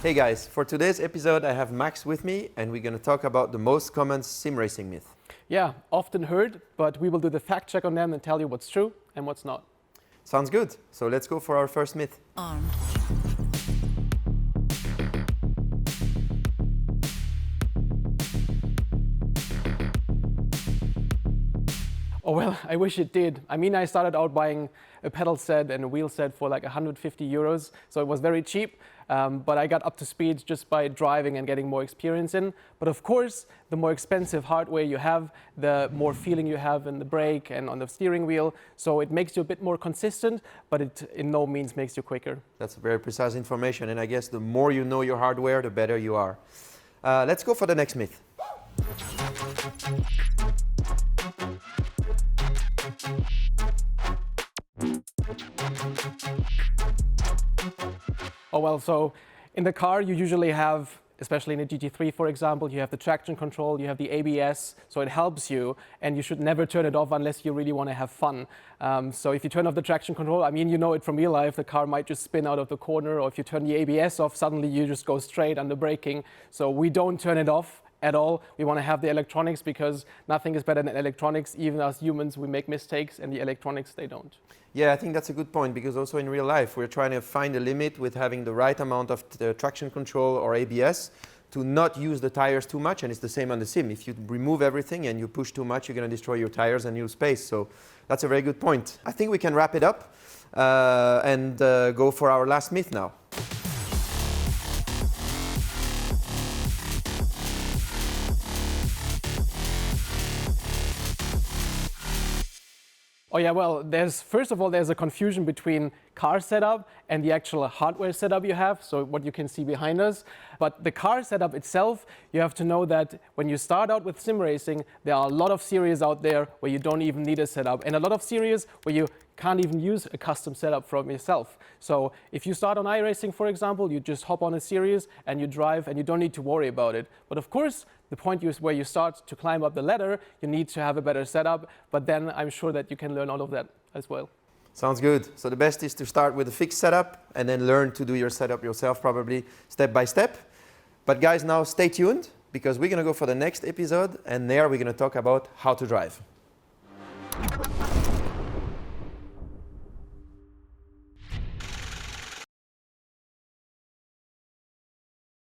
Hey guys, for today's episode I have Max with me and we're going to talk about the most common sim racing myth. Yeah, often heard, but we will do the fact check on them and tell you what's true and what's not. Sounds good. So let's go for our first myth. Armed. Oh well, I wish it did. I mean, I started out buying a pedal set and a wheel set for like 150 euros, so it was very cheap, but I got up to speed just by driving and getting more experience in. But of course, the more expensive hardware you have, the more feeling you have in the brake and on the steering wheel, so it makes you a bit more consistent, but it in no means makes you quicker. That's very precise information, and I guess the more you know your hardware, the better you are. Let's go for the next myth. Oh well, so in the car you usually have, especially in a GT3 for example, you have the traction control, you have the ABS, so it helps you, and you should never turn it off unless you really want to have fun. So if you turn off the traction control, I mean, you know it from real life, the car might just spin out of the corner, or if you turn the ABS off, suddenly you just go straight under braking. So we don't turn it off at all. We want to have the electronics because nothing is better than electronics. Even as humans, we make mistakes, and the electronics, they don't. Yeah, I think that's a good point, because also in real life we're trying to find a limit with having the right amount of traction control or ABS to not use the tires too much, and it's the same on the sim. If you remove everything and you push too much, you're going to destroy your tires and use space. So that's a very good point. I think we can wrap it up and go for our last myth now. Oh yeah, well, first of all, there's a confusion between car setup and the actual hardware setup you have, so what you can see behind us. But the car setup itself, you have to know that when you start out with sim racing, there are a lot of series out there where you don't even need a setup, and a lot of series where you can't even use a custom setup from yourself. So if you start on iRacing, for example, you just hop on a series and you drive and you don't need to worry about it. But of course, the point is where you start to climb up the ladder, you need to have a better setup, but then I'm sure that you can learn all of that as well. Sounds good. So the best is to start with a fixed setup and then learn to do your setup yourself, probably step by step. But guys, now stay tuned, because we're going to go for the next episode, and there we're going to talk about how to drive.